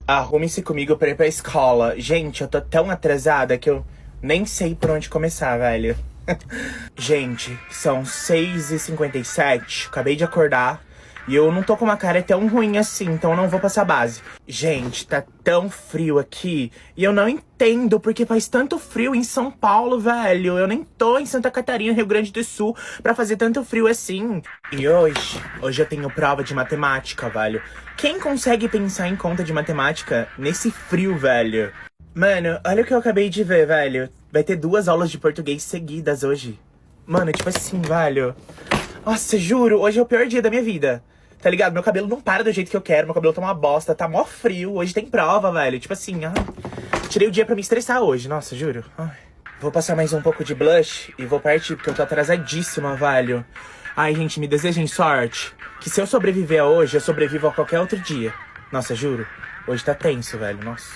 Arrume-se comigo pra ir pra escola. Gente, eu tô tão atrasada que eu nem sei por onde começar, velho. Gente, são 6h57. Acabei de acordar. E eu não tô com uma cara tão ruim assim, então eu não vou passar base. Gente, tá tão frio aqui. E eu não entendo porque faz tanto frio em São Paulo, velho. Eu nem tô em Santa Catarina, Rio Grande do Sul, pra fazer tanto frio assim. E hoje eu tenho prova de matemática, velho. Quem consegue pensar em conta de matemática nesse frio, velho? Mano, olha o que eu acabei de ver, velho. Vai ter 2 aulas de português seguidas hoje. Mano, tipo assim, velho. Nossa, juro, hoje é o pior dia da minha vida. Tá ligado? Meu cabelo não para do jeito que eu quero, meu cabelo tá uma bosta, tá mó frio. Hoje tem prova, velho. Tipo assim, tirei o dia pra me estressar hoje, nossa, juro. Ai. Vou passar mais um pouco de blush e vou partir, porque eu tô atrasadíssima, velho. Ai, gente, me desejem sorte. Que se eu sobreviver a hoje, eu sobrevivo a qualquer outro dia. Nossa, juro. Hoje tá tenso, velho, nossa.